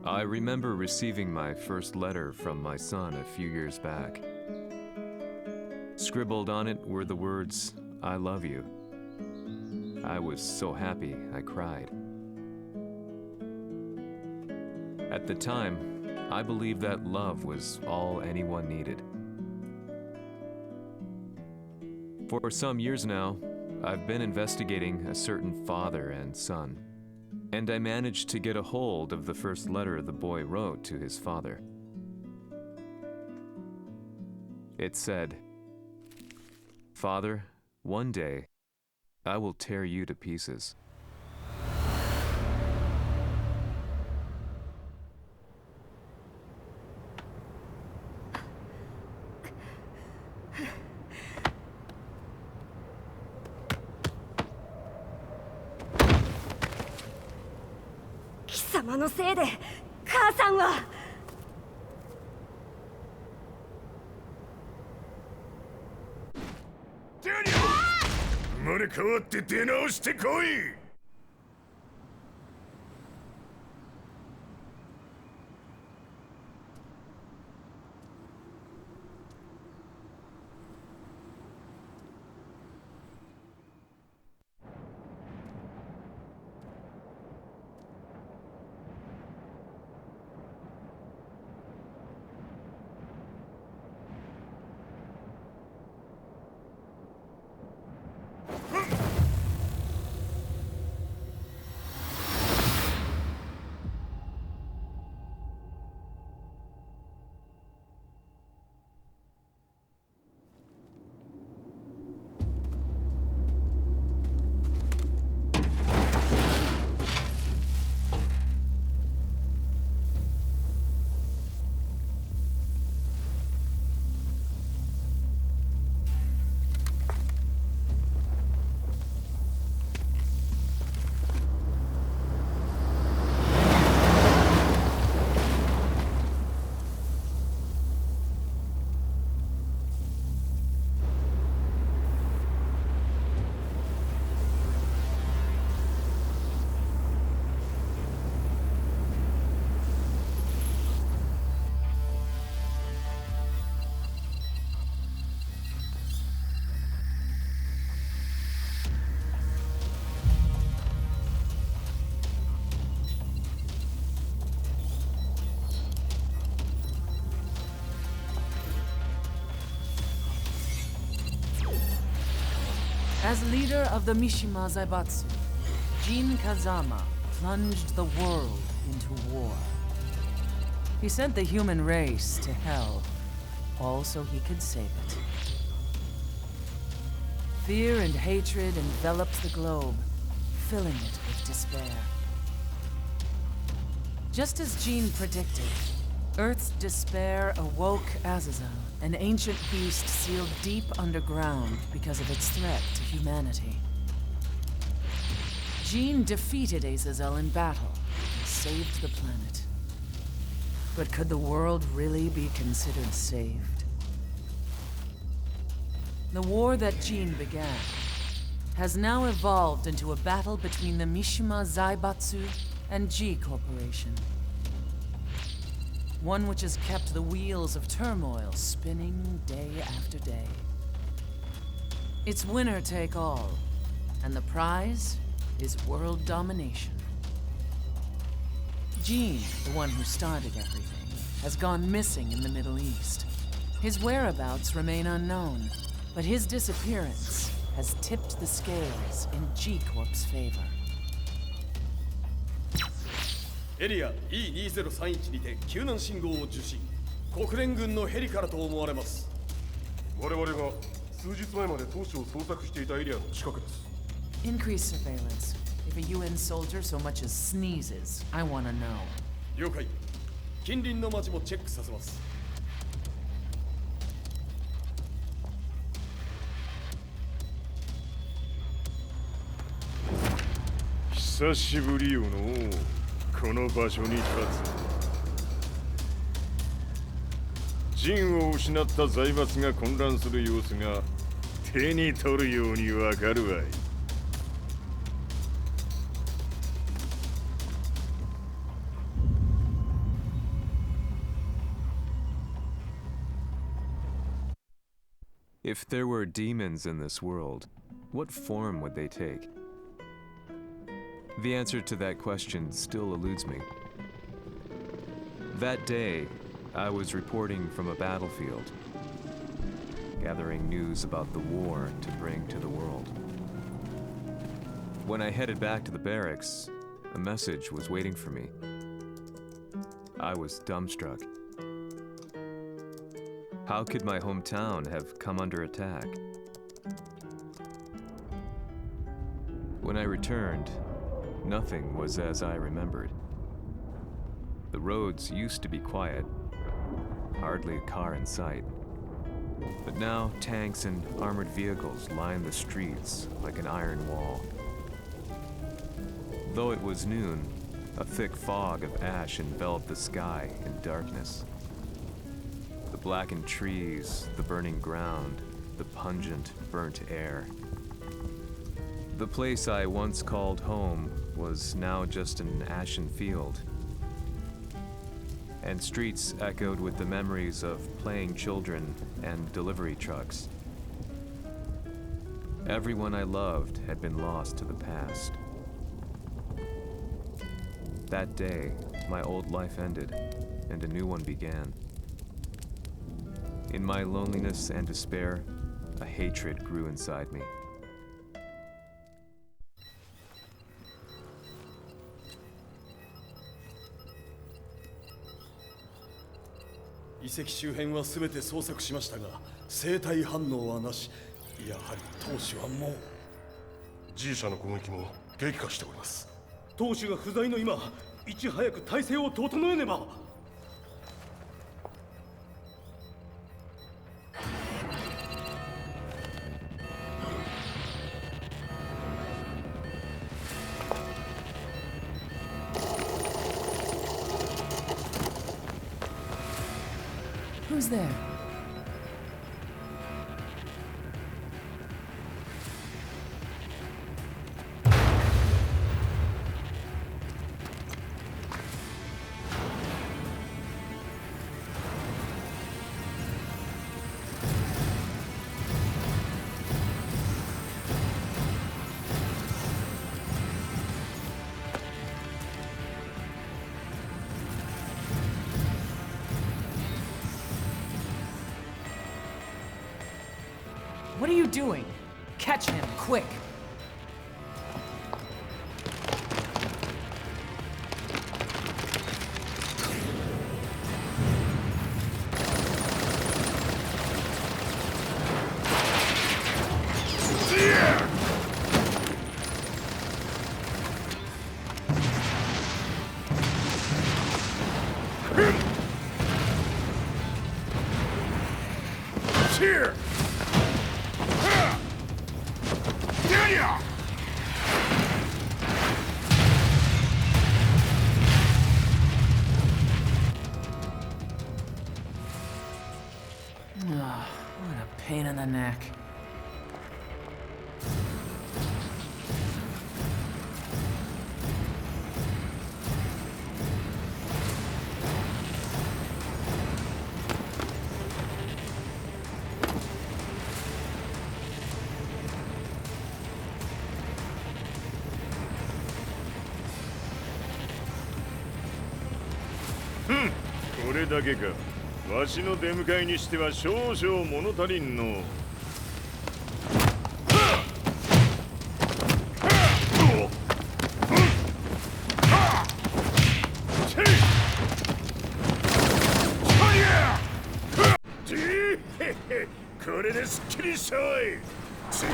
I remember receiving my first letter from my son a few years back. Scribbled on it were the words, "I love you." I was so happy I cried. At the time, I believed that love was all anyone needed. For some years now, I've been investigating a certain father and son, and I managed to get a hold of the first letter the boy wrote to his father. It said, "Father, one day, I will tear you to pieces." "貴様のせいで母さんは..." 生まれ変わって出直してこい。As leader of the Mishima Zaibatsu, Jin Kazama plunged the world into war. He sent the human race to hell, all so he could save it. Fear and hatred enveloped the globe, filling it with despair. Just as Jin predicted, Earth's despair awoke Azazel, an ancient beast sealed deep underground because of its threat to humanity. Jin defeated Azazel in battle and saved the planet. But could the world really be considered saved? The war that Jin began has now evolved into a battle between the Mishima Zaibatsu and G Corporation. One which has kept the wheels of turmoil spinning day after day. It's winner take all, and the prize is world domination. Gene, the one who started everything, has gone missing in the Middle East. His whereabouts remain unknown, but his disappearance has tipped the scales in G-Corp's favor. エリア E2031 にて救難信号を受信。国連軍のヘリからと思われます。我々が数日前まで当初を捜索していたエリアの近くです。Increase surveillance. If a UN soldier so much as sneezes, I want to know. 了解。近隣の町もチェックさせます。久しぶりよのこの場所に立つ。陣を失った財閥が混乱する様子が手に取るようにわかるわい。If there were demons in this world, what form would they take? The answer to that question still eludes me. That day, I was reporting from a battlefield, gathering news about the war to bring to the world. When I headed back to the barracks, a message was waiting for me. I was dumbstruck. How could my hometown have come under attack? When I returned, nothing was as I remembered. The roads used to be quiet, hardly a car in sight. But now tanks and armored vehicles line the streets like an iron wall. Though it was noon, a thick fog of ash enveloped the sky in darkness. The blackened trees, the burning ground, the pungent, burnt air. The place I once called home was now just an ashen field, and streets echoed with the memories of playing children and delivery trucks. Everyone I loved had been lost to the past. That day, my old life ended, and a new one began. In my loneliness and despair, a hatred grew inside me.遺跡周辺は全て捜索しましたが、生体反応はなし。やはり当主はもう。G 社の攻撃も激化しております。当主が不在の今、いち早く体制を整えねば。Who's there? What are you doing? Catch him, quick! Here! What a pain in the neck. Hmm. これだけか。わしの出迎えにしては少々物足りんの。これですっきりしたわい。次。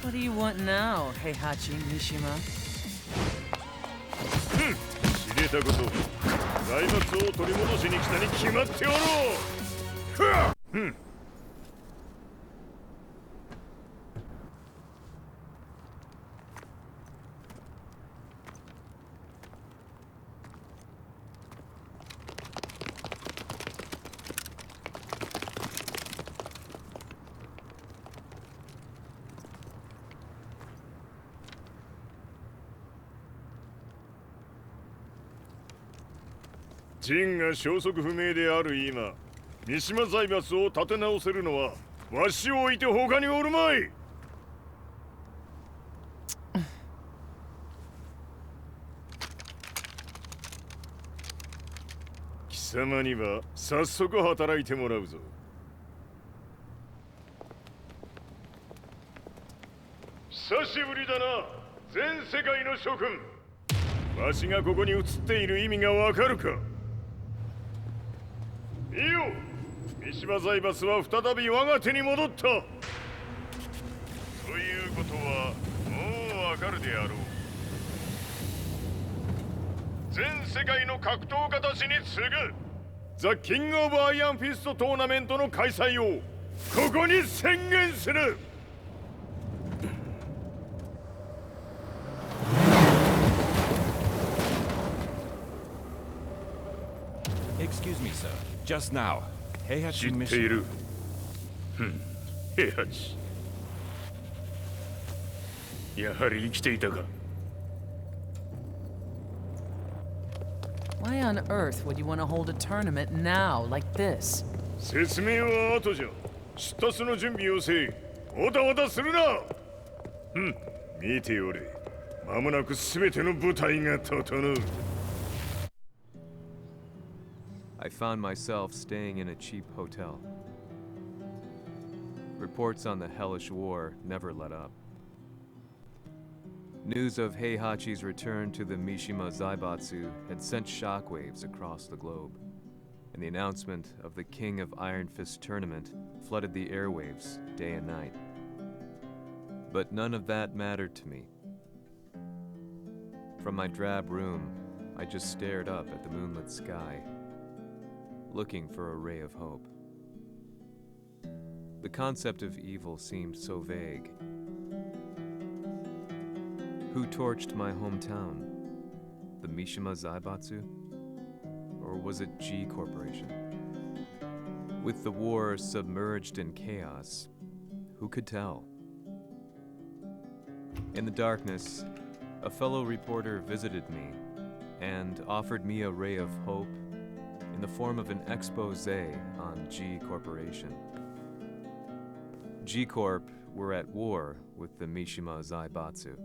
What do you want now, Heihachi Mishima? 知れたこと。財閥を取り戻しに来たに決まっておろう。ジンが消息不明である今、三島財閥を立て直せるのはわしを置いて他におるまい。貴様には早速働いてもらうぞ。久しぶりだな、全世界の諸君。わしがここに映っている意味がわかるか。いいよ、三島財閥は再び我が手に戻った。ということはもうわかるであろう。全世界の格闘家たちに次ぐザ・キング・オブ・アイアンフィストトーナメントの開催をここに宣言する。Excuse me, sir. Just now, Heihachi 知っている。平八。やはり生きていたか。Why on earth would you want to hold a tournament now, like this? 説明は後じゃ。出立の準備をせい。おたおたするな。見ておれ。間もなく全ての部隊が整う。I found myself staying in a cheap hotel. Reports on the hellish war never let up. News of Heihachi's return to the Mishima Zaibatsu had sent shockwaves across the globe, and the announcement of the King of Iron Fist tournament flooded the airwaves day and night. But none of that mattered to me. From my drab room, I just stared up at the moonlit sky, looking for a ray of hope. The concept of evil seemed so vague. Who torched my hometown? The Mishima Zaibatsu? Or was it G Corporation? With the war submerged in chaos, who could tell? In the darkness, a fellow reporter visited me and offered me a ray of hope in the form of an expose on G Corporation. G Corp were at war with the Mishima Zaibatsu,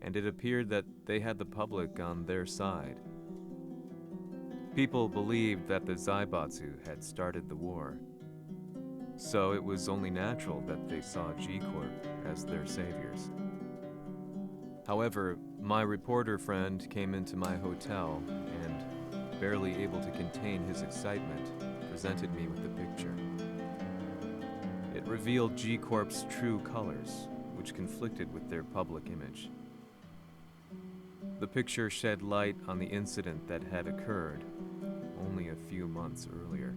and it appeared that they had the public on their side. People believed that the Zaibatsu had started the war, so it was only natural that they saw G Corp as their saviors. However, my reporter friend came into my hotel and, barely able to contain his excitement, presented me with the picture. It revealed G Corp's true colors, which conflicted with their public image. The picture shed light on the incident that had occurred only a few months earlier.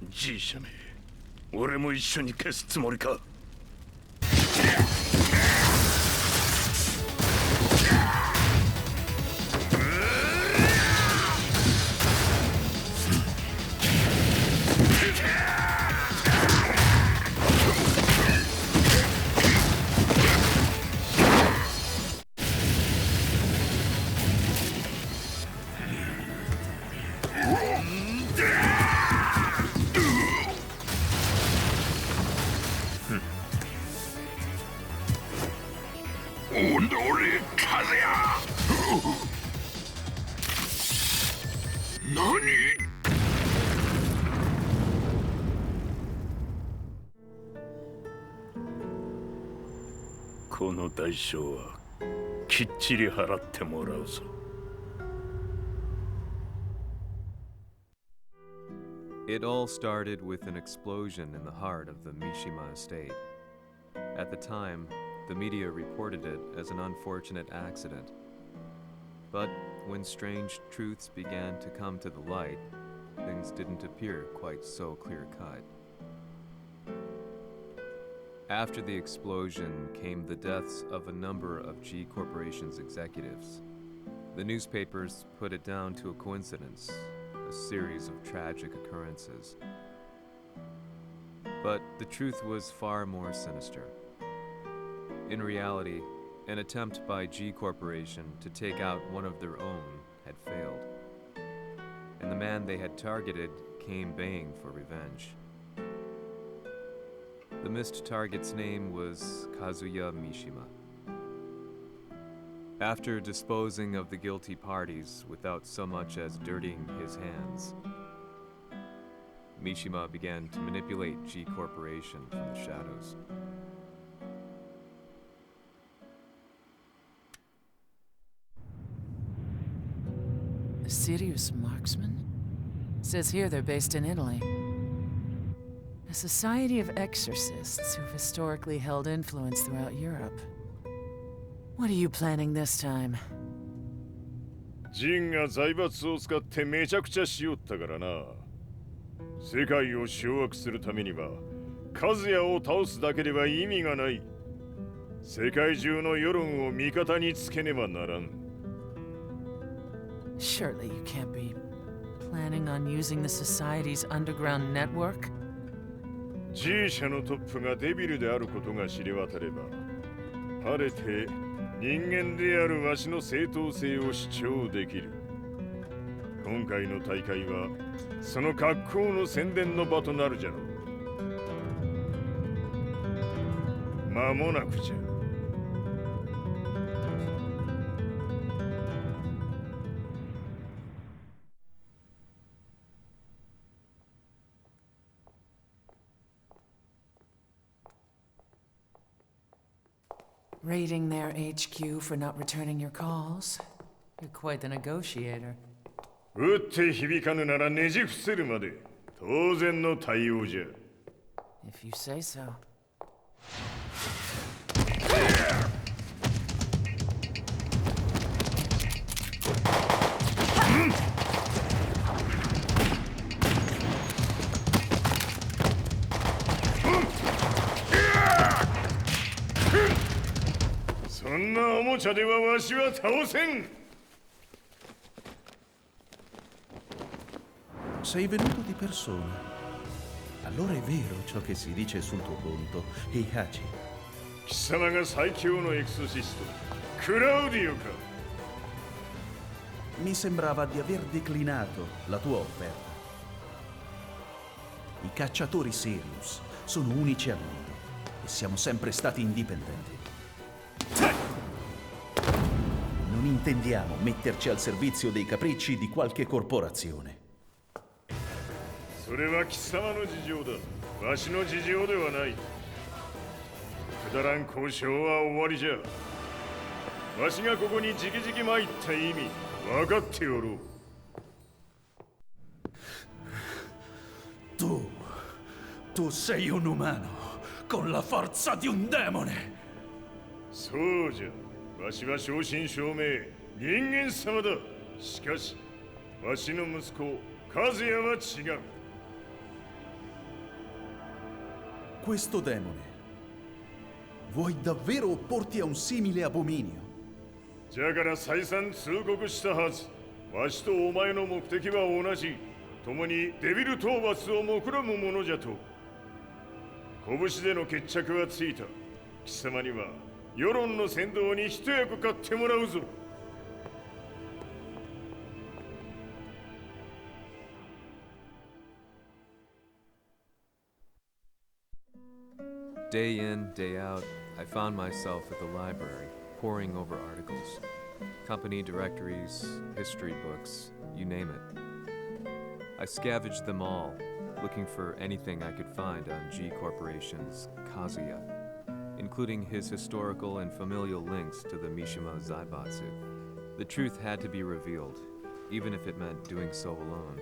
G 社め、俺も一緒に消すつもりか。この代償はきっちり払ってもらうぞ。It all started with an explosion in the heart of the Mishima estate. At the time, the media reported it as an unfortunate accident. But when strange truths began to come to the light, things didn't appear quite so clear-cut. After the explosion came the deaths of a number of G Corporation's executives. The newspapers put it down to a coincidence, a series of tragic occurrences. But the truth was far more sinister. In reality, an attempt by G Corporation to take out one of their own had failed, and the man they had targeted came baying for revenge. The missed target's name was Kazuya Mishima. After disposing of the guilty parties without so much as dirtying his hands, Mishima began to manipulate G Corporation from the shadows. A serious marksman? Says here they're based in Italy. A society of exorcists who've historically held influence throughout Europe. What are you planning this time? ジンが財閥を使ってめちゃくちゃしよったからな。世界を掌握するためには、カズヤを倒すだけでは意味がない。世界中の世論を味方につけねばならん。Surely you can't be planning on using the society's underground network? G 社のトップがデビルであることが知れ渡れば、晴れて人間であるわしの正当性を主張できる。今回の大会はその格好の宣伝の場となるじゃろう。間もなくじゃ。Raiding their HQ for not returning your calls. You're quite the negotiator. 撃って響かぬならねじ伏せるまで当然の対応じゃ。If you say so. Sei venuto di persona. Allora è vero ciò che si dice sul tuo conto, Heihachi. 貴様が最強のエクソシスト、クラウディオか。Mi sembrava di aver declinato la tua offerta. I cacciatori Sirius sono unici al mondo e siamo sempre stati indipendenti. Non intendiamo metterci al servizio dei capricci di qualche corporazione. それは貴様の事情だ。わしの事情ではない。くだらん交渉は終わりじゃ。わしがここに直々参った意味、分かっておろう。Tu sei un umano con la forza di un demone. そうじゃ。わしは正真正銘人間様だ。しかし、わしの息子和也は違う。Questo demone, vuoi davvero opporti a un simile abominio? じゃから再三通告したはず。わしとお前の目的は同じ。共にデビル討伐を目論むものじゃと。拳での決着はついた。貴様には世論の先導に一役買ってもらうぞ。Day in, day out, I found myself at the library, poring over articles, company directories, history books, you name it. I scavenged them all, looking for anything I could find on G Corporation's Kazuya, including his historical and familial links to the Mishima Zaibatsu. The truth had to be revealed, even if it meant doing so alone.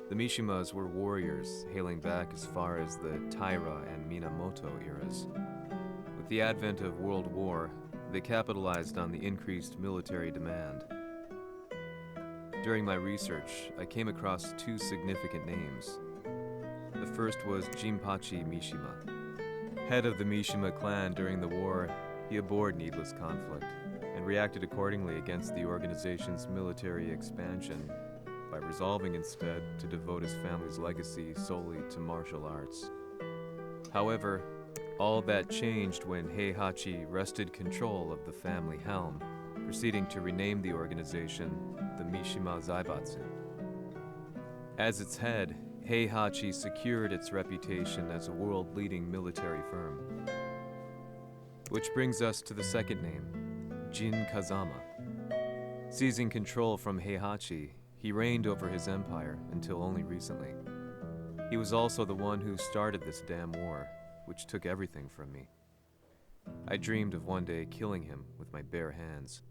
The Mishimas were warriors hailing back as far as the Taira and Minamoto eras. With the advent of World War, they capitalized on the increased military demand. During my research, I came across two significant names. The first was Jinpachi Mishima. Head of the Mishima clan during the war, he abhorred needless conflict and reacted accordingly against the organization's military expansion by resolving instead to devote his family's legacy solely to martial arts. However, all that changed when Heihachi wrested control of the family helm, proceeding to rename the organization the Mishima Zaibatsu. As its head, Heihachi secured its reputation as a world-leading military firm. Which brings us to the second name, Jin Kazama. Seizing control from Heihachi, he reigned over his empire until only recently. He was also the one who started this damn war, which took everything from me. I dreamed of one day killing him with my bare hands.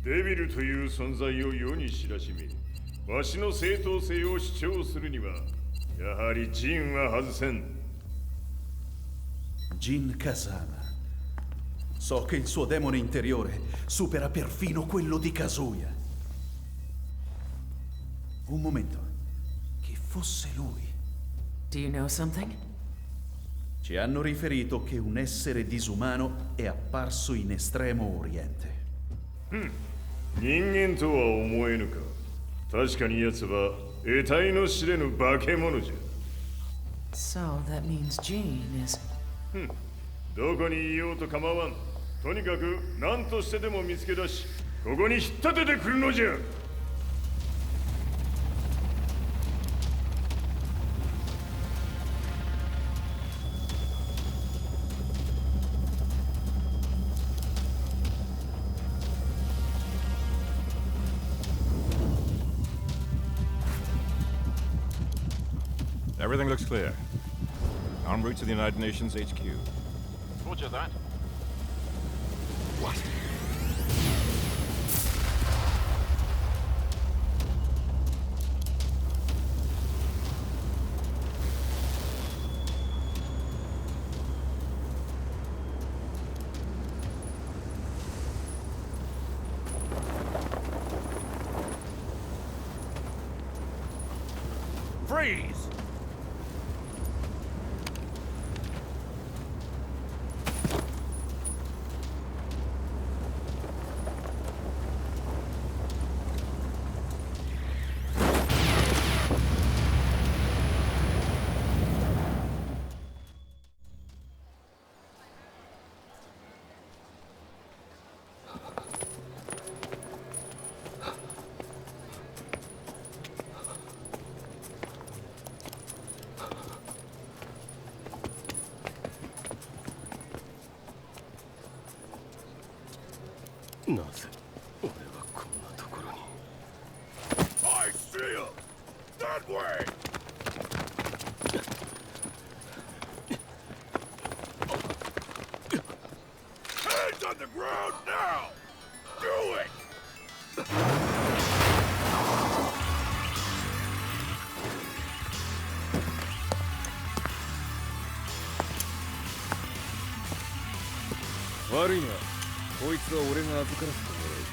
デビルという存在を世に知らしめ、わしの正当性を主張するには、やはりジンは外せん。Jin Kazama. So che il suo demone interiore supera perfino quello di Kazuya. Un momento. Chi fosse lui? Do you know something? Ci hanno riferito che un essere disumano è apparso in Estremo Oriente. 人間とは思えぬか。確かに奴は得体の知れぬ化け物じゃ。 So that means Jean is... どこにいようと構わん。とにかく何としてでも見つけ出し、ここに引っ立ててくるのじゃ。 Everything looks clear. En route to the United Nations HQ. Roger that. What? Freeze! I see him! That way! Hands on the ground now! Do it!悪いな。こいつは俺が預からせてもらう。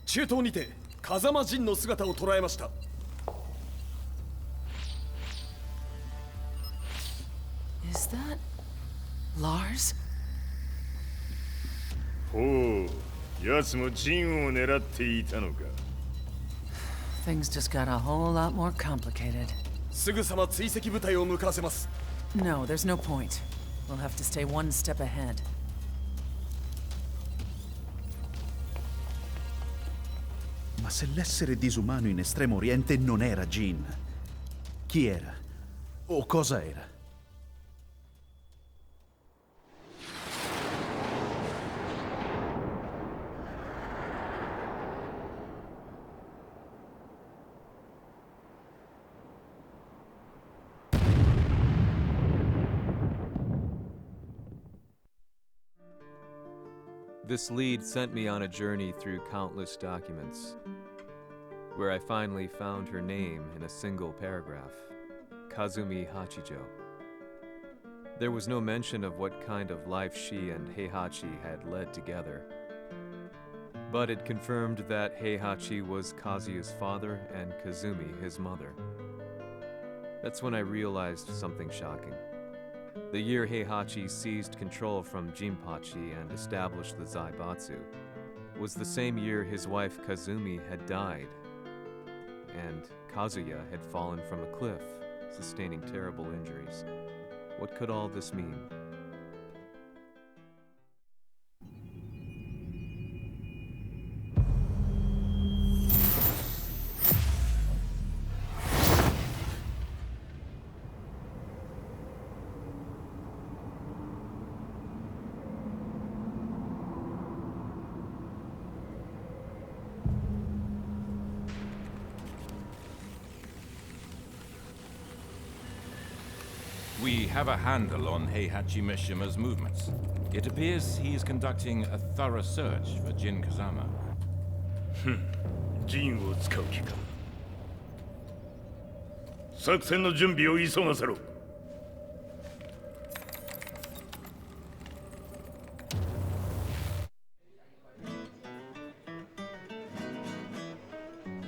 中東にて風間陣の姿を捉えました。 Is that... Lars? ほう、奴もジンを狙っていたのか。Things just got a whole lot more complicated. すぐさま追跡部隊を向かわせます。 No, there's no point. We'll have to stay one step ahead. Ma se l'essere disumano in Estremo Oriente non era Jin, chi era? O cosa era? This lead sent me on a journey through countless documents, where I finally found her name in a single paragraph, Kazumi Hachijo. There was no mention of what kind of life she and Heihachi had led together, but it confirmed that Heihachi was Kazuya's father and Kazumi his mother. That's when I realized something shocking. The year Heihachi seized control from Jinpachi and established the Zaibatsu was the same year his wife Kazumi had died, and Kazuya had fallen from a cliff, sustaining terrible injuries. What could all this mean? We have a handle on Heihachi Mishima's movements. It appears he is conducting a thorough search for Jin Kazama. ジンを使う気か。作戦の準備を急がせろ。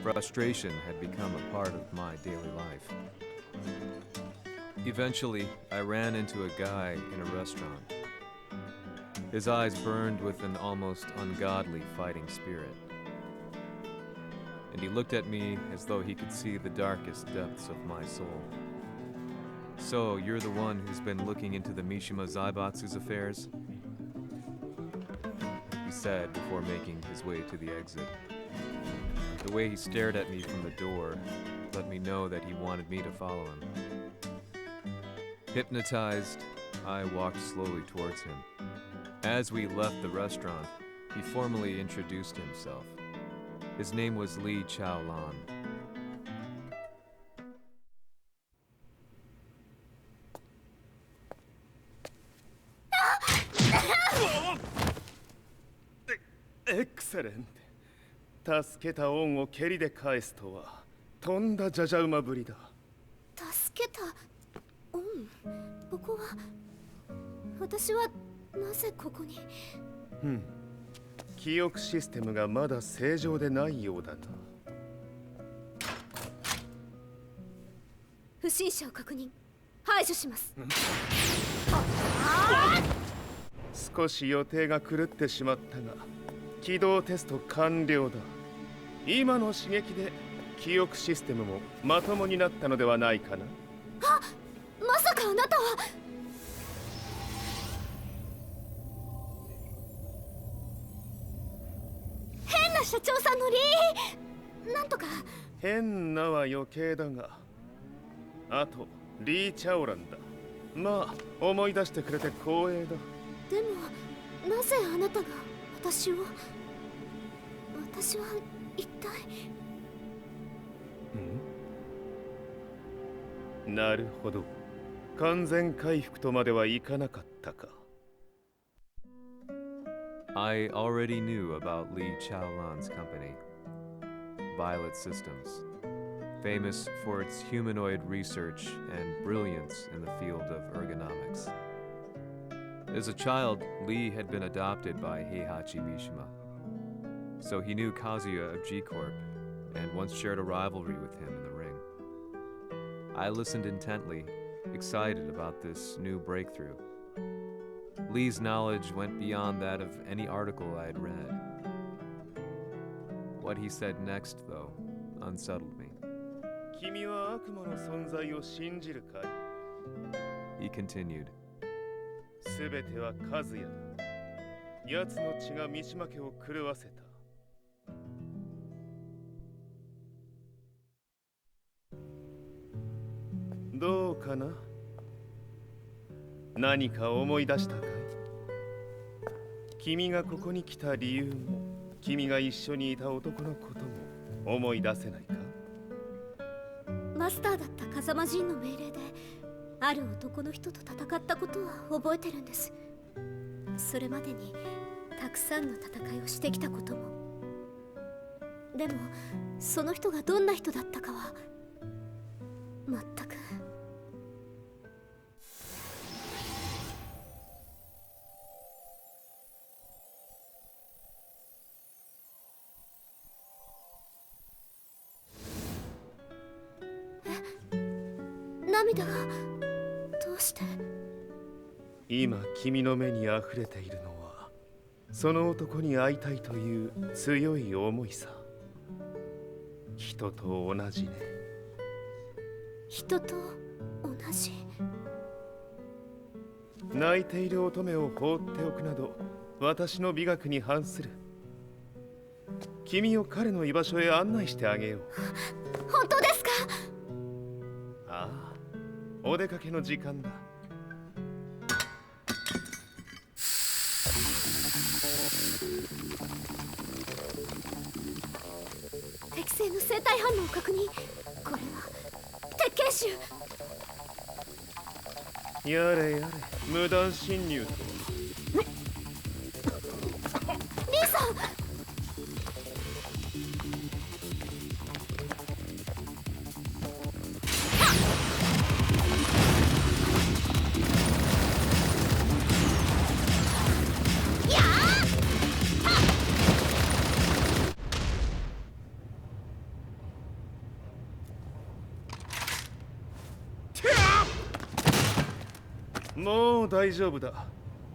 Frustration had become a part of my daily life. Eventually, I ran into a guy in a restaurant. His eyes burned with an almost ungodly fighting spirit. And he looked at me as though he could see the darkest depths of my soul. So, you're the one who's been looking into the Mishima Zaibatsu's affairs? He said before making his way to the exit. The way he stared at me from the door let me know that he wanted me to follow him. Hypnotized, I walked slowly towards him. As we left the restaurant, he formally introduced himself. His name was Li Chaolan. Excellent. 助けた恩を蹴りで返すとは、とんだじゃじゃ馬ぶりだ。助けた恩。ここは私はなぜここに。記憶システムがまだ正常でないようだな。不審者を確認。排除します。少し予定が狂ってしまったが、起動テスト完了だ。今の刺激で記憶システムもまともになったのではないかな。あ、まさかあなたは。変な社長さんのなんとか。変なは余計だが、あとリー・チャオランだ。まあ思い出してくれて光栄だ。でもなぜあなたが私を。私は一体。なるほど。完全回復とまではいかなかったか。I already knew about Li Chaolan's company, Violet Systems, famous for its humanoid research and brilliance in the field of ergonomics. As a child, Li had been adopted by Heihachi Mishima, so he knew Kazuya of G-Corp and once shared a rivalry with him in the ring. I listened intently, excited about this new breakthrough. Li's knowledge went beyond that of any article I had read. What he said next, though, unsettled me. 君は悪魔の存在を信じるかい？ He continued, すべては和也だ。奴の血が三島家を狂わせた。どうかな？何か思い出したかい？君がここに来た理由も、君が一緒にいた男のことも思い出せないか？マスターだった風間陣の命令である男の人と戦ったことは覚えてるんです。それまでにたくさんの戦いをしてきたことも。でもその人がどんな人だったかは全く。涙がどうして？今君の目に溢れているのはその男に会いたいという強い思いさ。人と同じね。人と同じ？泣いている乙女を放っておくなど私の美学に反する。君を彼の居場所へ案内してあげよう。本当ですか？ああ、お出かけの時間だ。適正の生体反応を確認。これは鉄拳臭。やれやれ、無断侵入とは。リーさん！もう大丈夫だ。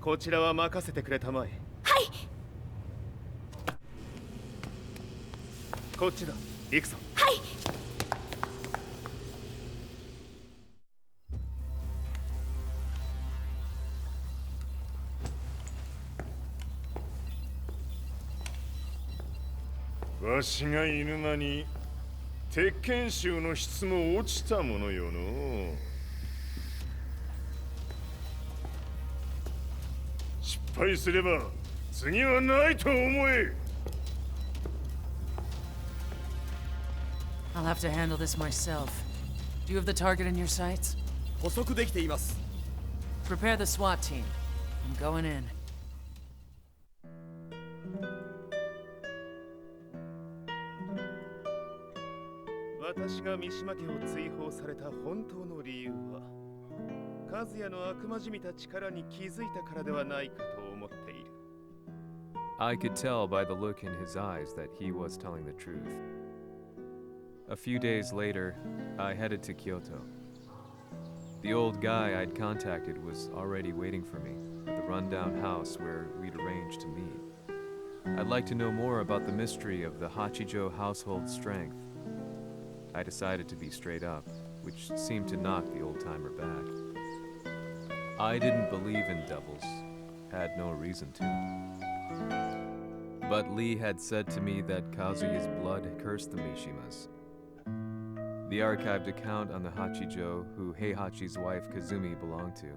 こちらは任せてくれたまえ。はい。こっちだ。行くぞ。はい。わしが犬間に鉄拳衆の質も落ちたものよの。失敗すれば次はないと思え。 I'll have to handle this myself. Do you have the target in your sights? 捕捉できています。 Prepare the SWAT team. I'm going in. 私が三島家を追放された本当の理由は和也の悪魔じみた力に気づいたからではないかと思っている。 I could tell by the look in his eyes that he was telling the truth. A few days later, I headed to Kyoto. The old guy I'd contacted was already waiting for me at the rundown house where we'd arranged to meet. I'd like to know more about the mystery of the Hachijo household strength. I decided to be straight up, which seemed to knock the old-timer back. I didn't believe in devils, had no reason to. But Lee had said to me that Kazuya's blood cursed the Mishimas. The archived account on the Hachijo who Heihachi's wife Kazumi belonged to.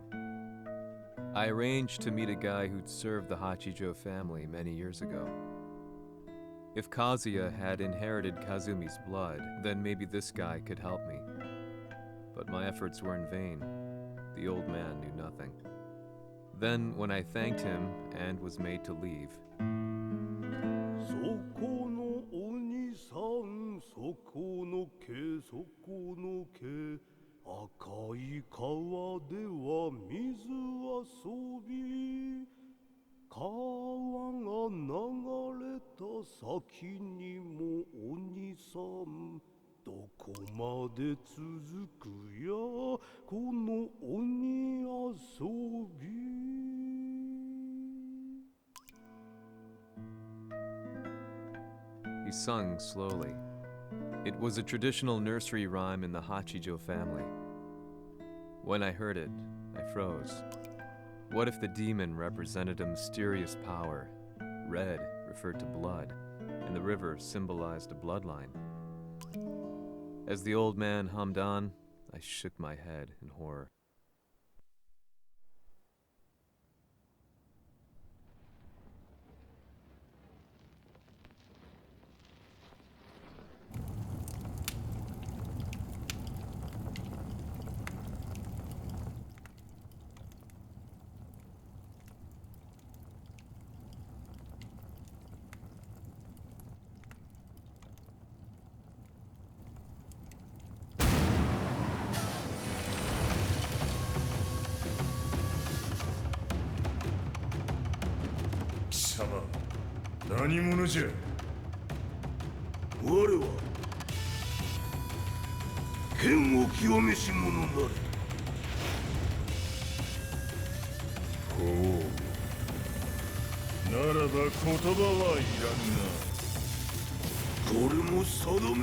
I arranged to meet a guy who'd served the Hachijo family many years ago. If Kazuya had inherited Kazumi's blood, then maybe this guy could help me. But my efforts were in vain. The old man knew nothing. Then, when I thanked him and was made to leave, そこの鬼さん、そこの毛、そこの毛、赤い川では水遊び。川が流れた先にも鬼さん、どこまで続くやこの鬼遊び。 he sung slowly. It was a traditional nursery rhyme in the Hachijo family. When I heard it, I froze. What if the demon represented a mysterious power? Red referred to blood, and the river symbolized a bloodline. As the old man hummed on, I shook my head in horror. Sama, 何者じゃ。我は剣を極めし者なれ。ほう。ならば言葉はいらんな。これも定め。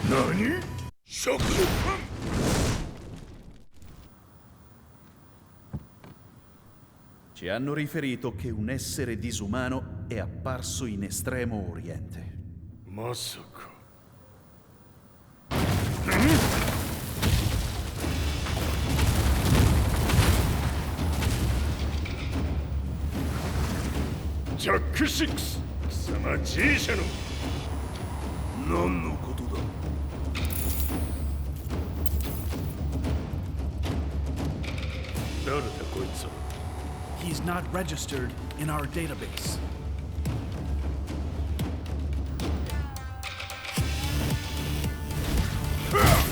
何？釈放。Ci hanno riferito che un essere disumano è apparso in Estremo Oriente. まさか。ジャック6、貴様 G 社の。何のことだ。誰だこいつは。He's not registered in our database.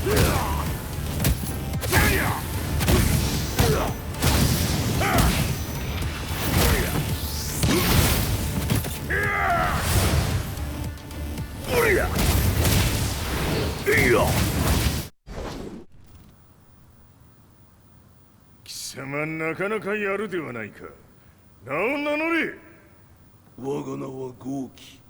Yeah. 貴様なかなかやるではないか。名を名乗れ。我が名は豪輝。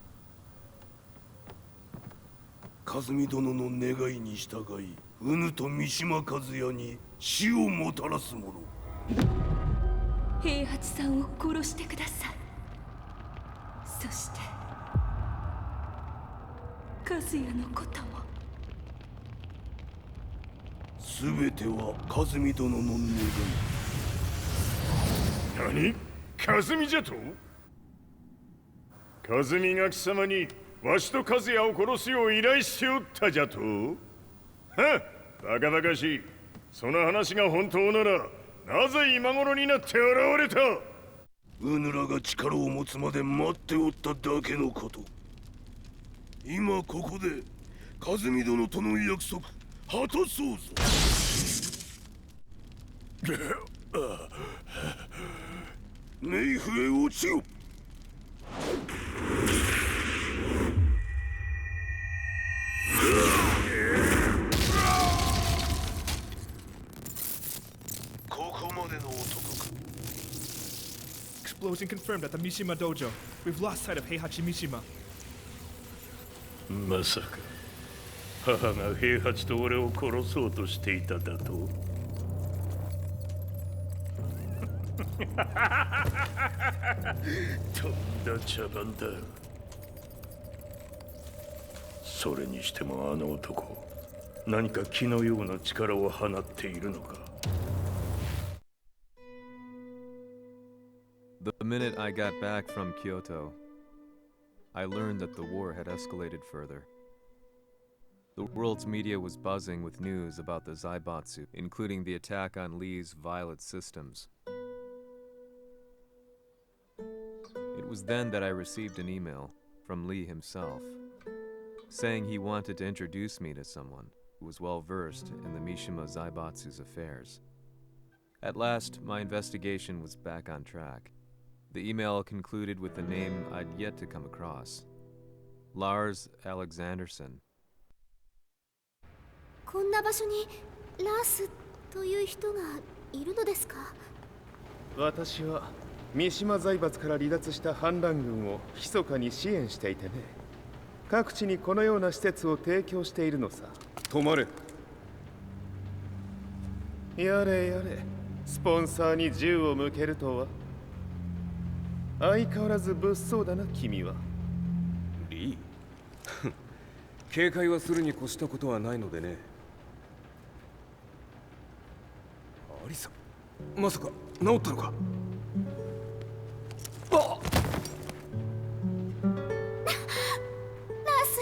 和美殿の願いに従い、うぬと三島和也に死をもたらす者。平八さんを殺してください。そして和也のことも。すべては和美殿の願い。何？和美じゃと？和美が貴様にわしと和也を殺すよう依頼しておったじゃと？はっ、バカバカしい。その話が本当ならなぜ今頃になって現れた？うぬらが力を持つまで待っておっただけのこと。今ここで和美殿との約束果たそうぞ。冥府へ落ちよ。ここまでの男か。 Explosion confirmed at the Mishima dojo. We've lost sight of Heihachi Mishima. まさか母が平八と俺を殺そうとしていただと？とんだ茶番だ。それにしてもあの男、何か気のような力を放っているのか。The minute I got back from Kyoto, I learned that the war had escalated further. The world's media was buzzing with news about the Zaibatsu, including the attack on Lee's Violet systems. It was then that I received an email from Lee himself. saying he wanted to introduce me to someone who was well versed in the Mishima Zaibatsu's affairs. At last, my investigation was back on track. The email concluded with a name I'd yet to come across. Lars Alexanderson. こんな場所にラースという人がいるのですか？私は三島財閥から離脱した反乱軍を密かに支援していてね。各地にこのような施設を提供しているのさ。止まれ。やれやれ、スポンサーに銃を向けるとは。相変わらず物騒だな、君は。リー警戒はするに越したことはないのでね。アリサ、まさか治ったのか？あっ、ラース、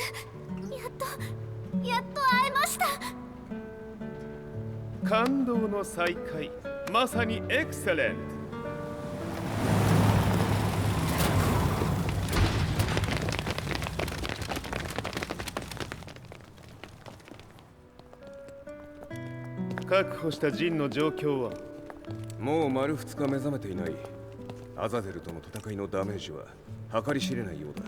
やっと会えました。感動の再会、まさにエクセレント。確保したジンの状況は？もう丸2日目覚めていない。アザゼルとの戦いのダメージは計り知れないようだ。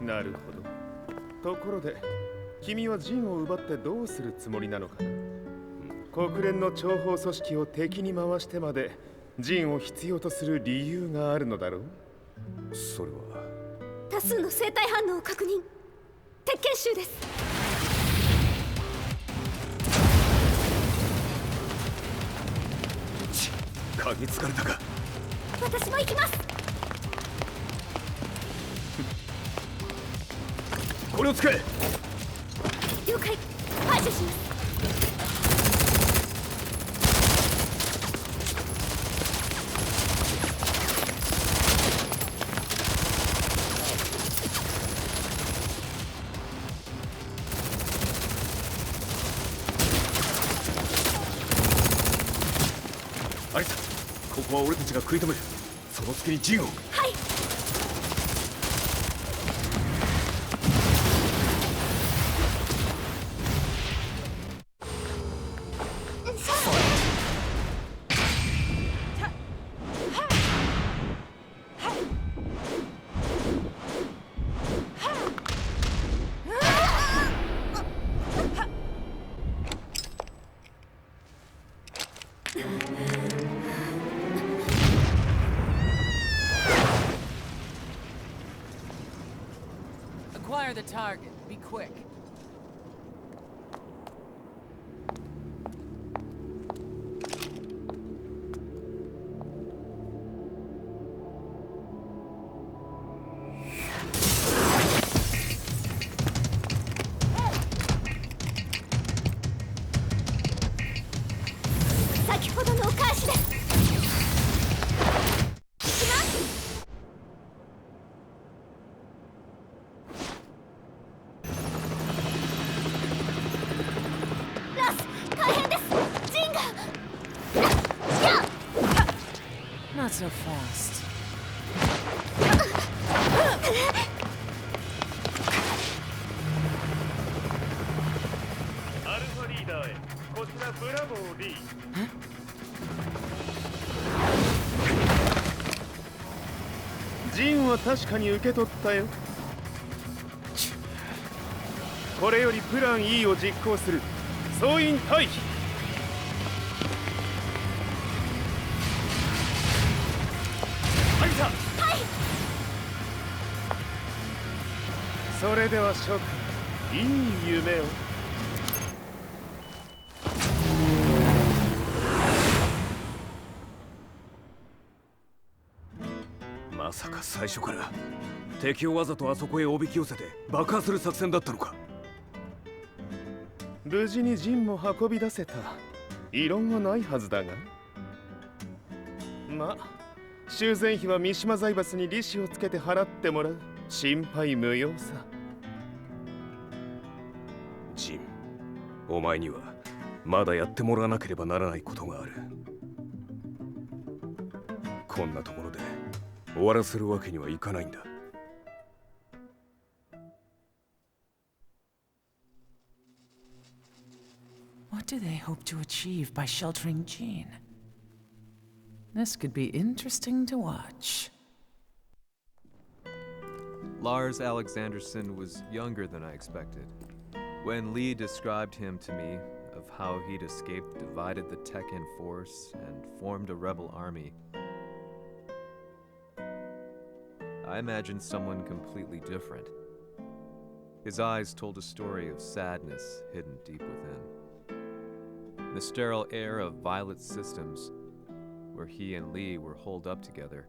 なるほど。ところで、君はジンを奪ってどうするつもりなのかな？国連の諜報組織を敵に回してまでジンを必要とする理由があるのだろう？それは多数の生体反応を確認。鉄拳集です。嗅ぎつかれたか？私も行きます。これを使え。了解。排除します。アリサ、ここは俺たちが食い止める。その隙にジンを。はい。Acquire the target. Be quick. Not so fast. アルファリーダーへ。こちらブラボー D。ジンは確かに受け取ったよ。これよりプラン E を実行する。総員退避。はい。それでは諸君、いい夢を。まさか最初から敵をわざとあそこへおびき寄せて爆破する作戦だったのか？無事にジンも運び出せた。異論はないはずだが。まあ修繕費は三島財閥に利子をつけて払ってもらう。心配無用さ。ジン、お前にはまだやってもらわなければならないことがある。こんなところで終わらせるわけにはいかないんだ。What do they hope to achieve by sheltering Jean? This could be interesting to watch. Lars Alexanderson was younger than I expected. When Lee described him to me, of how he'd escaped, divided the TEKKEN force, and formed a rebel army, I imagined someone completely different. His eyes told a story of sadness hidden deep within. In the sterile air of Violet Systems, where he and Lee were holed up together,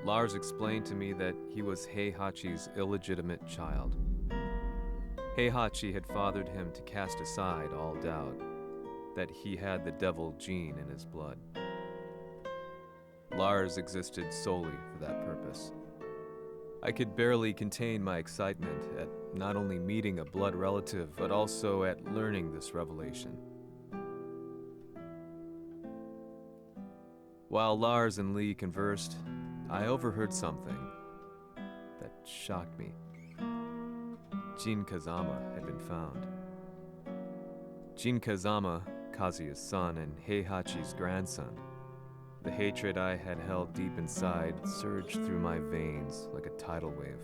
Lars explained to me that he was Heihachi's illegitimate child. Heihachi had fathered him to cast aside all doubt that he had the devil gene in his blood. Lars existed solely for that purpose. I could barely contain my excitement at not only meeting a blood relative, but also at learning this revelation. While Lars and Lee conversed, I overheard something that shocked me. Jin Kazama had been found. Jin Kazama, Kazuya's son and Heihachi's grandson. The hatred I had held deep inside surged through my veins like a tidal wave.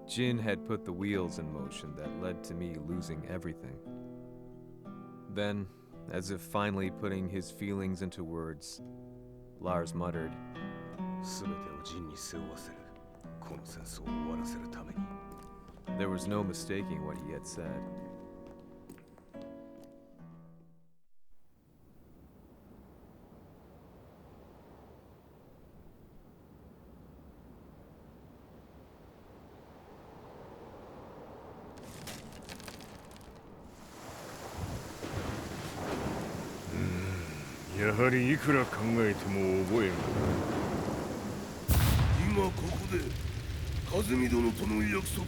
Jin had put the wheels in motion that led to me losing everything. Then, as if finally putting his feelings into words, Lars muttered, There was no mistaking what he had said.やはりいくら考えても覚えん。今ここで和美殿との約束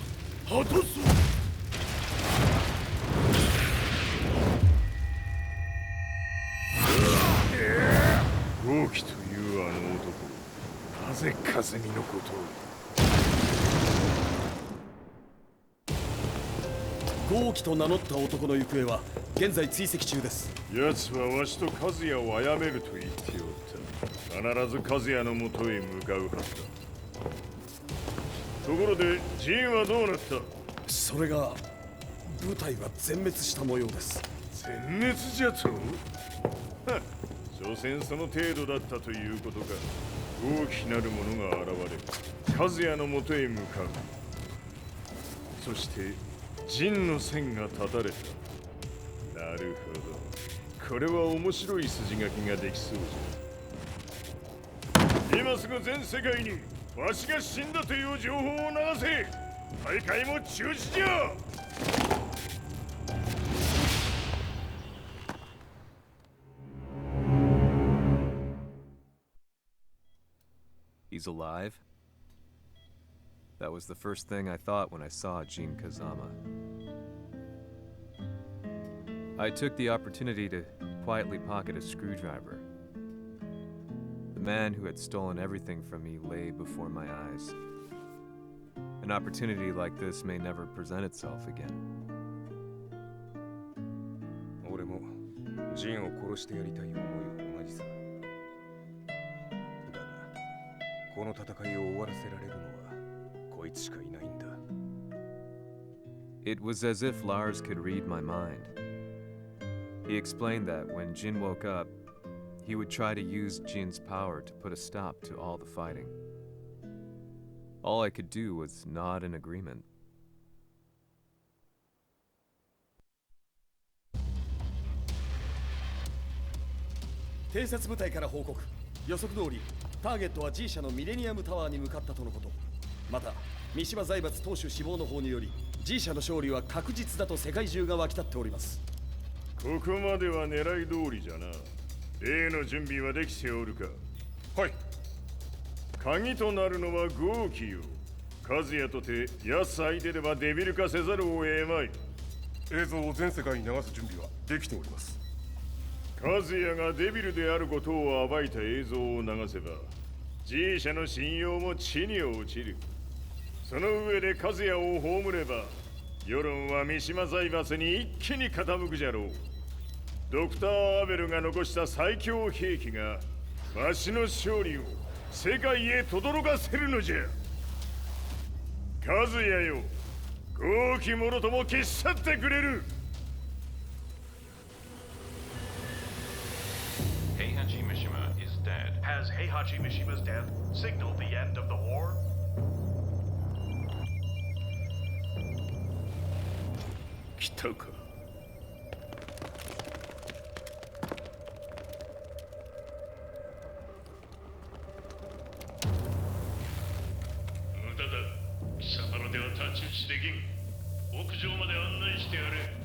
果たそう。豪輝というあの男、なぜ和美のことを。豪輝と名乗った男の行方は現在追跡中です。奴はわしと和也を殺めると言っておった。必ず和也のもとへ向かうはずだ。ところでジンはどうなった？それが部隊は全滅した模様です。全滅じゃと？はっ、所詮その程度だったということか。豪輝なる者が現れ、和也のもとへ向かう。そして陣の線が断たれた。なるほど。これは面白い筋書きができそうじゃ。今すぐ全世界にわしが死んだという情報を流せ。大会も中止じゃ。He's alive? That was the first thing I thought when I saw Jin Kazama. I took the opportunity to quietly pocket a screwdriver. The man who had stolen everything from me lay before my eyes. An opportunity like this may never present itself again. 俺もジンを殺してやりたい思いは同じさ。だが、この戦いを終わらせられるのはこいつしかいないんだ。It was as if Lars could read my mind. He explained that when Jin woke up, he would try to use Jin's power to put a stop to all the fighting. All I could do was nod in agreement. 偵察部隊から報告。予測通り、ターゲットは G 社のミレニアムタワーに向かったとのこと。また、三島財閥当主死亡の方により、G 社の勝利は確実だと世界中が沸き立っております。ここまでは狙い通りじゃな。例の準備はできておるか？はい。鍵となるのは豪輝よ。和也とて奴相手ではデビル化せざるを得まい。映像を全世界に流す準備はできております。和也がデビルであることを暴いた映像を流せば、G 社の信用も地に落ちる。その上で和也を葬れば世論は三島財閥に一気に傾くじゃろう。ドクター・アベルが残した最強兵器がわしの勝利を世界へ轟かせるのじゃ。和也よ、豪気者とも消し去ってくれる。Heihachi Mishima is dead. Has Heihachi Mishima's death signaled the end of the war? 来たか。無駄だ。貴様らでは太刀打ちできん。屋上まで案内してやれ。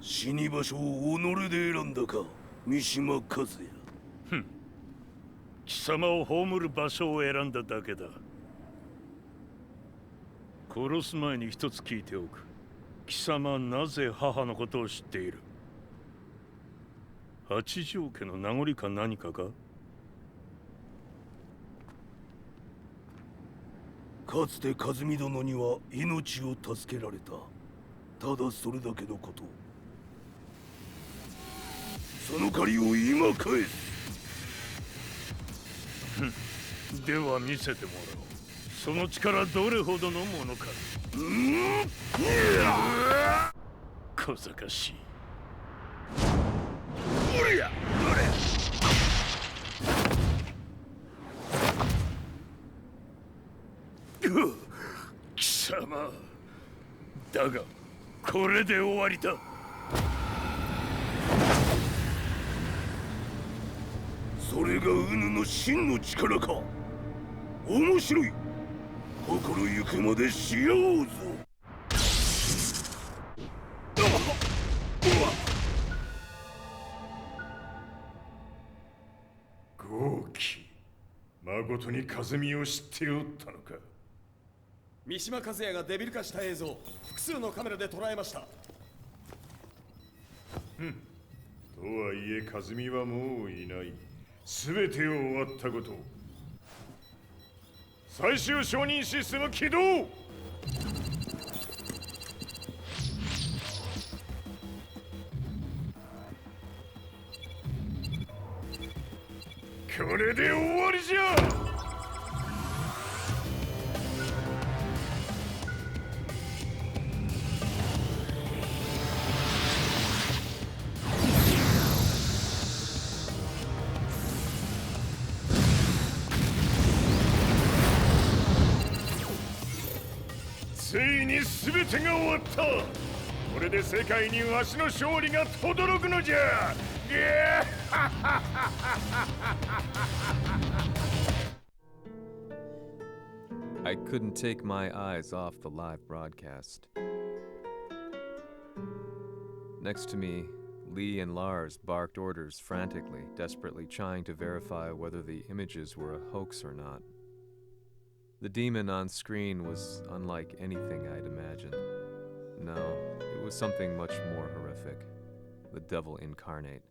死に場所を己で選んだか、三島和也。ふん。貴様を葬る場所を選んだだけだ。殺す前に一つ聞いておく。貴様はなぜ母のことを知っている？八条家の名残か何かか？かつて和美殿には命を助けられた。ただそれだけのこと。その借りを今返す。では見せてもらおう。その力どれほどのものか。小賢しい。貴様だがこれで終わりだ。それがウヌの真の力か。面白い。心ゆくまでしようぞ。豪気、誠に和美を知っておったのか。三島和也がデビル化した映像、複数のカメラで捉えました。とはいえ和美はもういない。全てを終わったこと。最終承認システム起動。これで終わりじゃ。ついに全てが終わった。これで世界にわしの勝利が轟くのじゃ。I couldn't take my eyes off the live broadcast. Next to me, Lee and Lars barked orders frantically, desperately trying to verify whether the images were a hoax or not. The demon on screen was unlike anything I'd imagined. No, it was something much more horrific. The devil incarnate.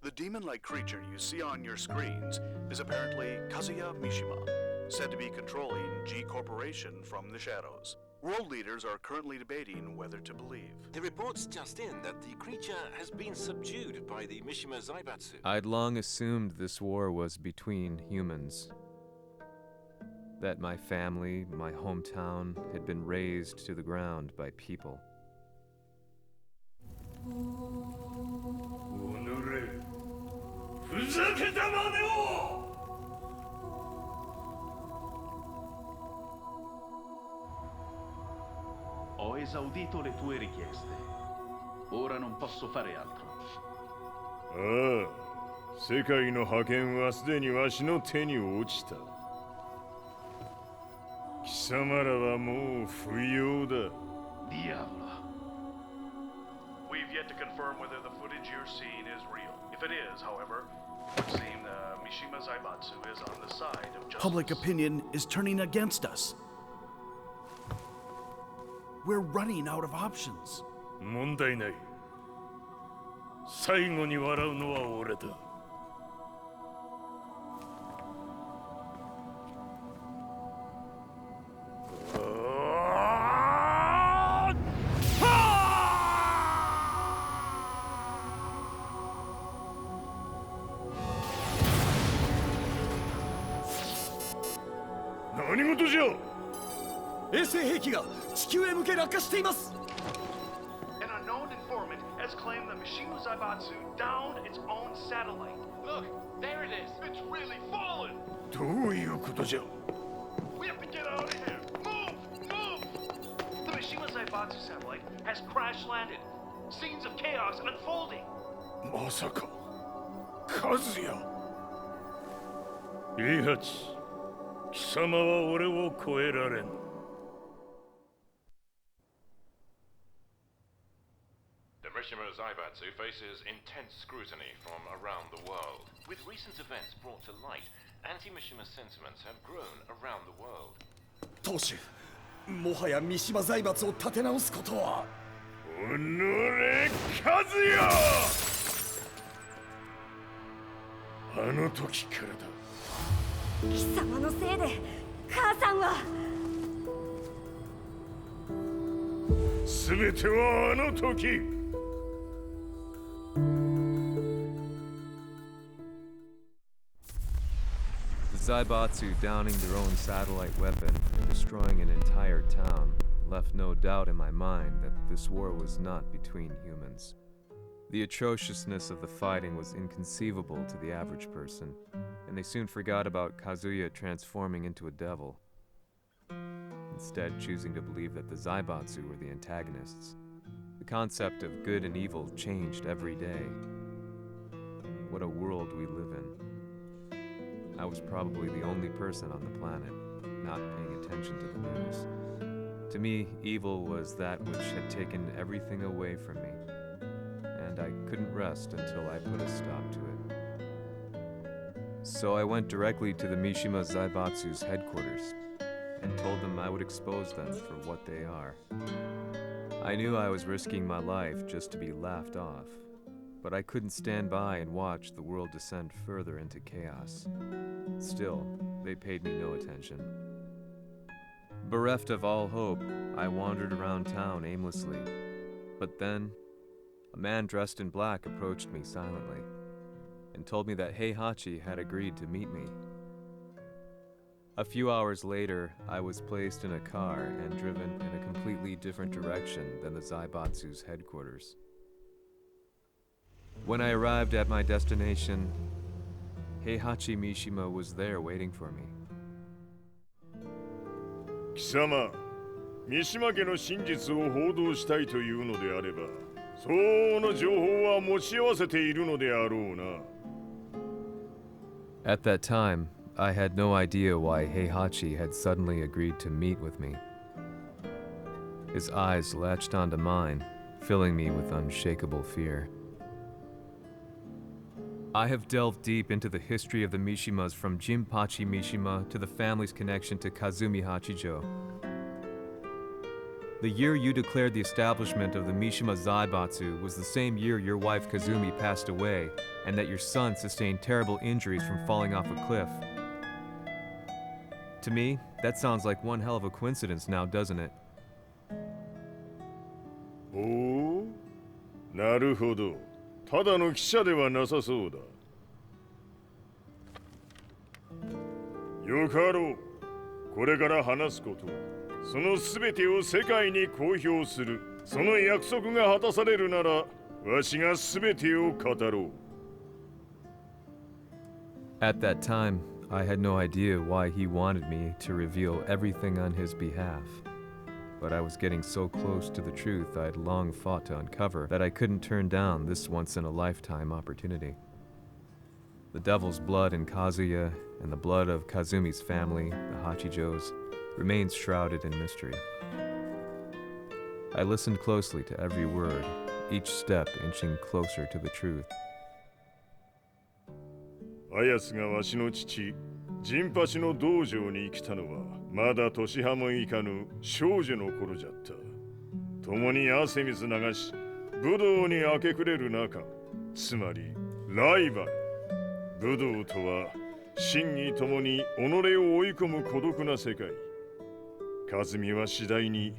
The demon-like creature you see on your screens is apparently Kazuya Mishima, said to be controlling G Corporation from the shadows. World leaders are currently debating whether to believe. The reports just in that the creature has been subdued by the Mishima Zaibatsu. I'd long assumed this war was between humans. That my family, my hometown, had been razed to the ground by people. ふざけたまねを! Ho esaudito le tue richieste. Ora non posso fare altro. ああ、世界の覇権はすでにわしの手に落ちた。貴様らはもう不要だ。Diavolo. We've yet to confirm whether the footage you're seeing is real. If it is, however, it would seem the Mishima Zaibatsu is on the side of justice. Public opinion is turning against us. We're running out of options. 問題ない。最後に笑うのは俺だ。何事じゃ。衛星兵器が地球へ向け落下しています。An unknown informant has claimed the Mishima Zaibatsu downed its own satellite. Look, there it is. It's really fallen. どういうことじゃ。 We have to get out of here. Move! Move! The Mishima Zaibatsu satellite has crash landed. Scenes of chaos unfolding. まさか和也。イハチ、貴様は俺を超えられん。The Mishima Zaibatsu faces intense scrutiny from around the world. With recent events brought to light, anti-Mishima sentiments have grown around the world. 当主、もはや三島財閥を立て直すことは。おのれ、和也。あの時からだ。貴様のせいで母さんは。全てはあの時。The Zaibatsu downing their own satellite weapon and destroying an entire town left no doubt in my mind that this war was not between humans. The atrociousness of the fighting was inconceivable to the average person, and they soon forgot about Kazuya transforming into a devil, instead choosing to believe that the Zaibatsu were the antagonists. The concept of good and evil changed every day. What a world we live in. I was probably the only person on the planet not paying attention to the news. To me, evil was that which had taken everything away from me, and I couldn't rest until I put a stop to it. So I went directly to the Mishima Zaibatsu's headquarters and told them I would expose them for what they are. I knew I was risking my life just to be laughed off, but I couldn't stand by and watch the world descend further into chaos. Still, they paid me no attention. Bereft of all hope, I wandered around town aimlessly. But then, a man dressed in black approached me silently and told me that Heihachi had agreed to meet me. A few hours later, I was placed in a car and driven in a completely different direction than the Zaibatsu's headquarters. When I arrived at my destination, Heihachi Mishima was there waiting for me. 貴様、三島家の真実を報道したいというのであれば、相応の情報は持ち合わせているのであろうな。At that time, I had no idea why Heihachi had suddenly agreed to meet with me. His eyes latched onto mine, filling me with unshakable fear. I have delved deep into the history of the Mishimas from Jinpachi Mishima to the family's connection to Kazumi Hachijo. The year you declared the establishment of the Mishima Zaibatsu was the same year your wife Kazumi passed away, and that your son sustained terrible injuries from falling off a cliff. To me, that sounds like one hell of a coincidence now, doesn't it? おお、なるほど。ただの記者ではなさそうだ。よかろう。これから話すこと、そのすべてを世界に公表する。その約束が果たされるなら、わしがすべてを語ろう。At that time, I had no idea why he wanted me to reveal everything on his behalf. But I was getting so close to the truth I'd long fought to uncover that I couldn't turn down this once-in-a-lifetime opportunity. The devil's blood in Kazuya and the blood of Kazumi's family, the Hachijos, remains shrouded in mystery. I listened closely to every word, each step inching closer to the truth. あやつがわしの父、陣八の道場に来たのは、まだ年端もいかぬ少女の頃じゃった。共に汗水流し、武道に明け暮れる中、つまりライバル。武道とは真偽ともに己を追い込む孤独な世界。和美は次第に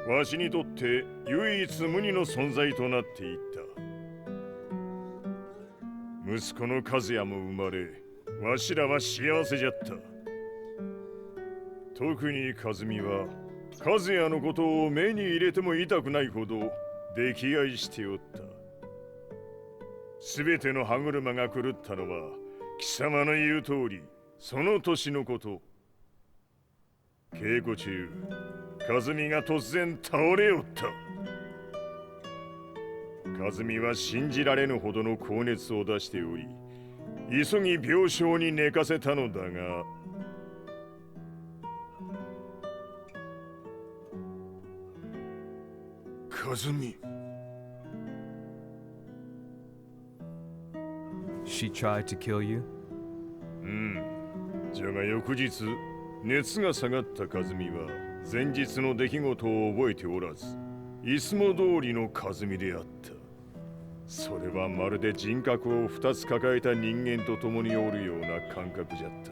わしにとって唯一無二の存在となっていった。息子の和也も生まれ、わしらは幸せじゃった。特に和美は和也のことを目に入れても痛くないほど溺愛しておった。すべての歯車が狂ったのは貴様の言う通りその年のこと。稽古中、和美が突然倒れおった。和美は信じられぬほどの高熱を出しており、急ぎ病床に寝かせたのだが、和美。She tried to kill you? じゃが翌日、熱が下がった和美は前日の出来事を覚えておらず、いつも通りの和美であった。それはまるで人格を2つ抱えた人間と共におるような感覚じゃった。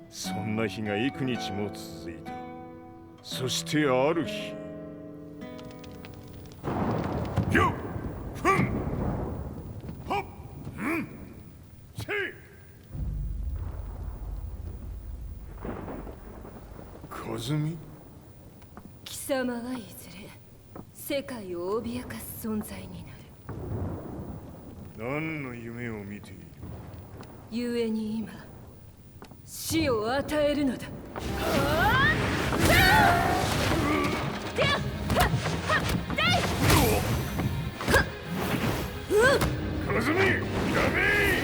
そんな日が幾日も続いた。そしてある日、よっふんほっんせい。和美。貴様はいずれ世界を脅かす存在になる。何の夢を見ている？故に今死を与えるのだ。和美、やめ！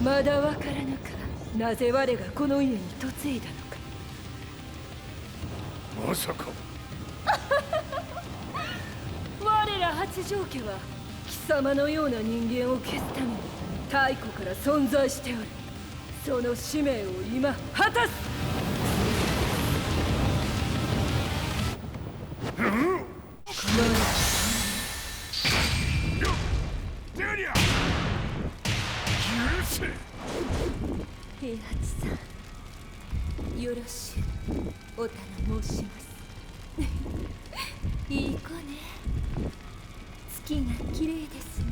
まだわからぬか、なぜ我がこの家に嫁いだのか。まさか我ら八丈家は貴様のような人間を消すために太古から存在しておる。その使命を今果たす。平八さん、よろしゅうお頼申します。いい子ね。月が綺麗ですね。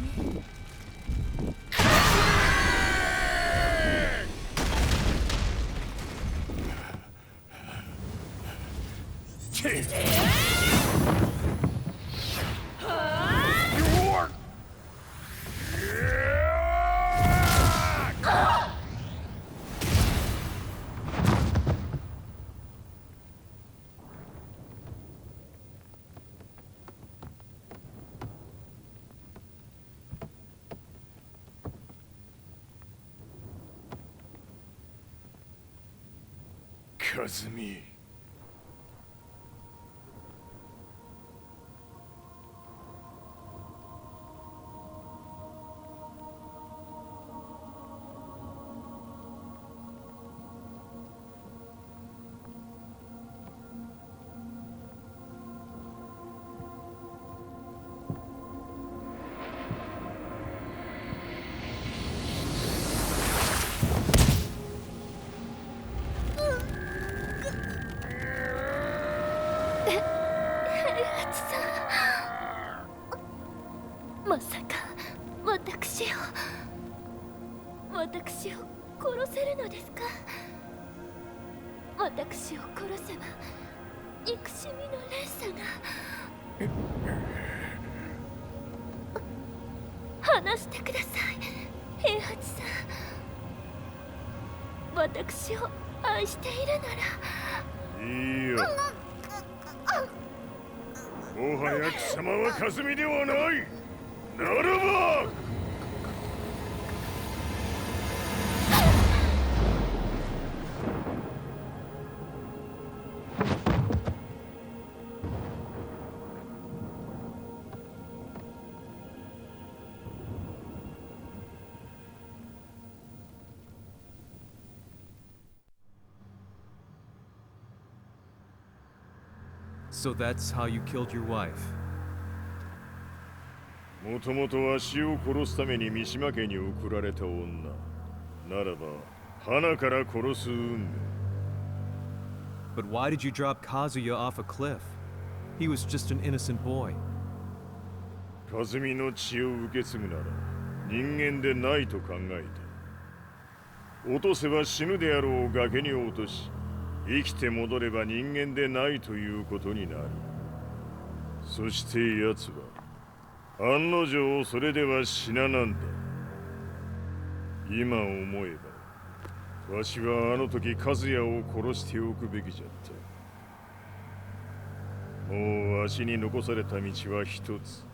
和美。まさか私を殺せるのですか？私を殺せば憎しみの連鎖が。話してください、平八さん。私を愛しているなら。いいよ。もはや貴様は和美ではない。ならば So that's how you killed your wife? もともとわしを殺すために三島家に送られた女ならば花から殺す運命 But why did you drop Kazuya off a cliff? He was just an innocent boy. 和美の血を受け継ぐなら人間でないと考えた落とせば死ぬであろう崖に落とし生きて戻れば人間でないということになるそして奴は案の定それでは死ななんだ今思えばわしはあの時和也を殺しておくべきじゃったもうわしに残された道は一つ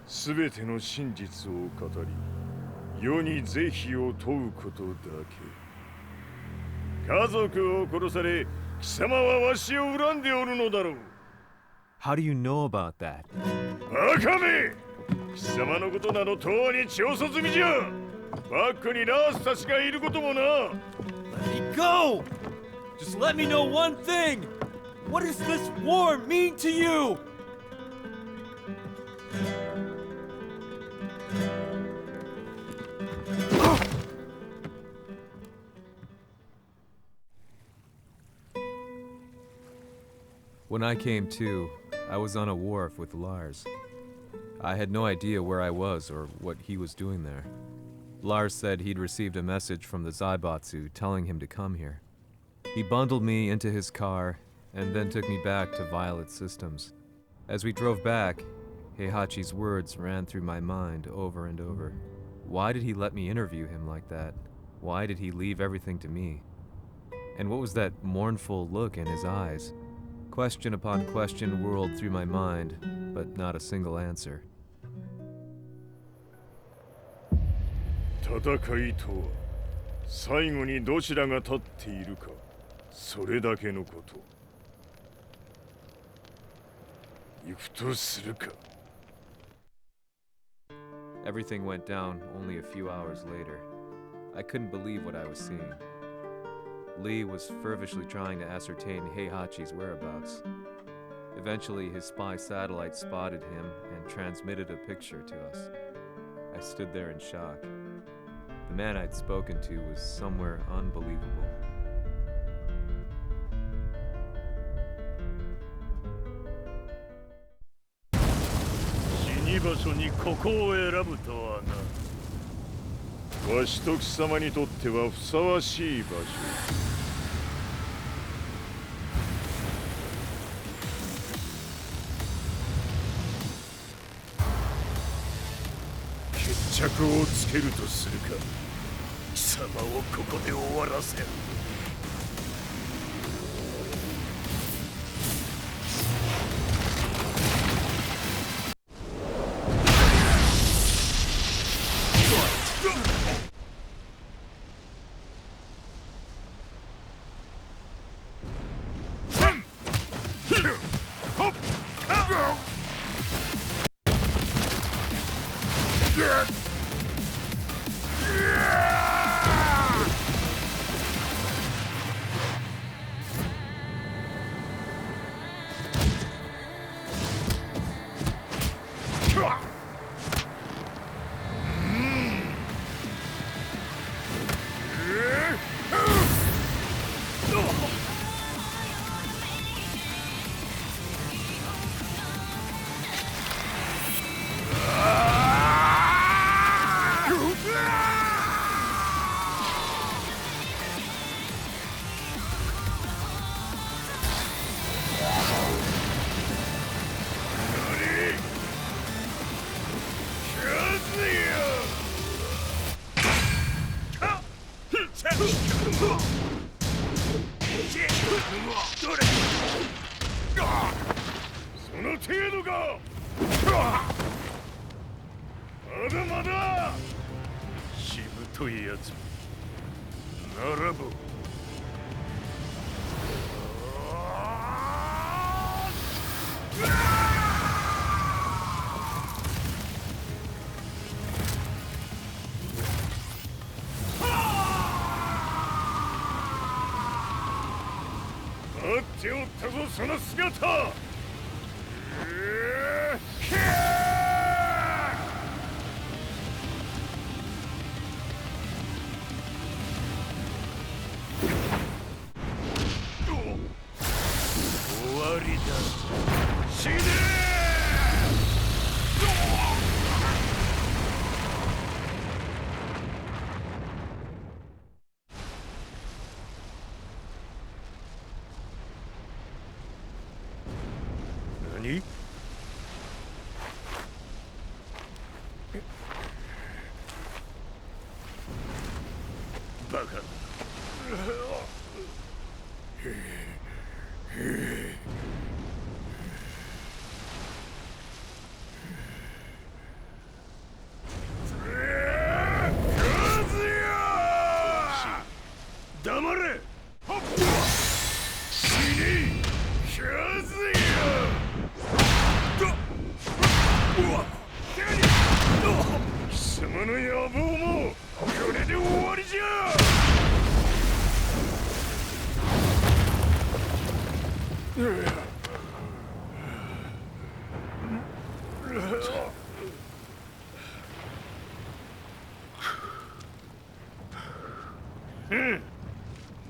すべての真実を語り世に是非を問うことだけ家族を殺され貴様はわしを恨んでおるのだろう How do you know about that? バカめ貴様のことなどとうに調査済みじゃバックにラースたちがいることもな Let me go! Just let me know one thing! What does this war mean to you? When I came to, I was on a wharf with Lars. I had no idea where I was or what he was doing there. Lars said he'd received a message from the Zaibatsu telling him to come here. He bundled me into his car and then took me back to Violet Systems. As we drove back, Heihachi's words ran through my mind over and over. Why did he let me interview him like that? Why did he leave everything to me? And what was that mournful look in his eyes? Question upon question whirled through my mind, but not a single answer. 戦いとは最後にどちらが立っているかそれだけのこと行くとするか Everything went down only a few hours later. I couldn't believe what I was seeing. Lee was feverishly trying to ascertain Heihachi's whereabouts. Eventually, his spy satellite spotted him and transmitted a picture to us. I stood there in shock. The man I'd spoken to was somewhere unbelievable. 死に場所にここを選ぶとはな。わしと貴様にとってはふさわしい場所。決着をつけるとするか。貴様をここで終わらせる。その程度か。まだまだ。しぶといやつ。ならば。待っておったぞその姿。バカ。黙れ。死に。キャズヤ。貴様の野望もこれで終わりじゃ。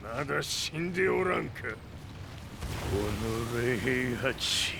まだ死んでおらんか。おのれ平八。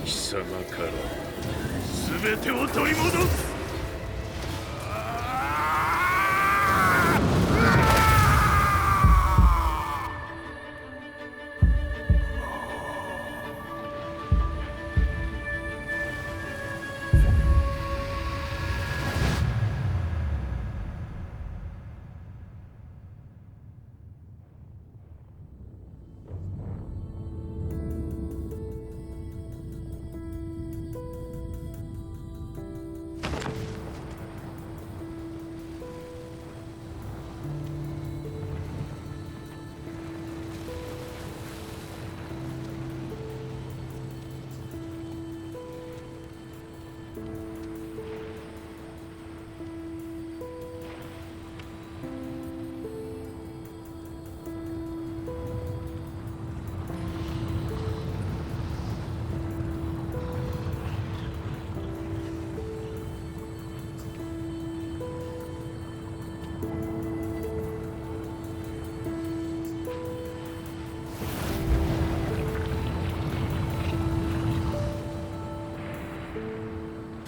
貴様から全てを取り戻す。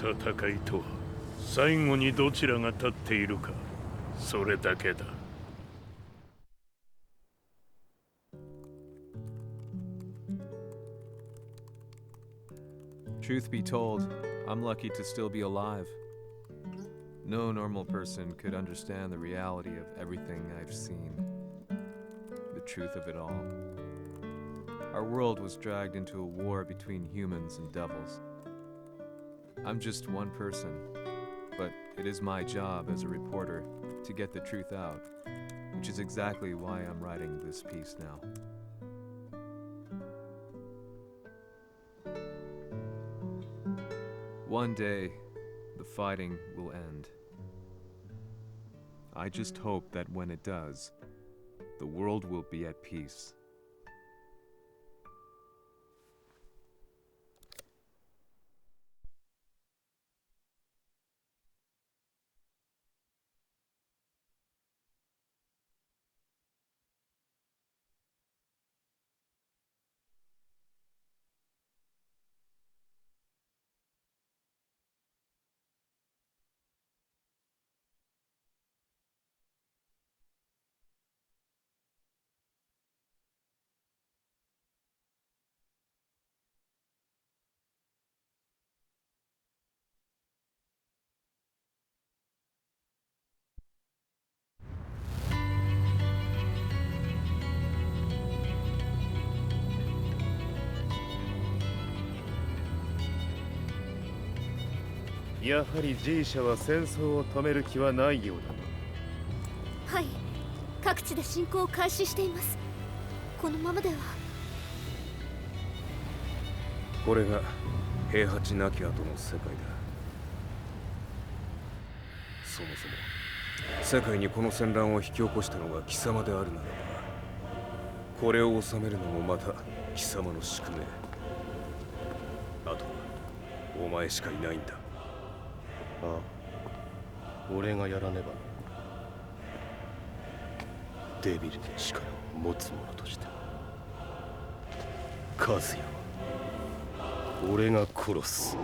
戦いとは最後にどちらが立っているか、それだけだ。Truth be told, I'm lucky to still be alive. No normal person could understand the reality of everything I've seen, the truth of it all. Our world was dragged into a war between humans and devils. I'm just one person, but it is my job as a reporter to get the truth out, which is exactly why I'm writing this piece now. One day, the fighting will end. I just hope that when it does, the world will be at peace. やはり G 社は戦争を止める気はないようだ。はい、各地で侵攻を開始しています。このままでは。これが平八なき後の世界だ。そもそも世界にこの戦乱を引き起こしたのが貴様であるならば、これを治めるのもまた貴様の宿命。あとはお前しかいないんだ。ああ、俺がやらねばな。デビルの力を持つ者として和也は俺が殺す。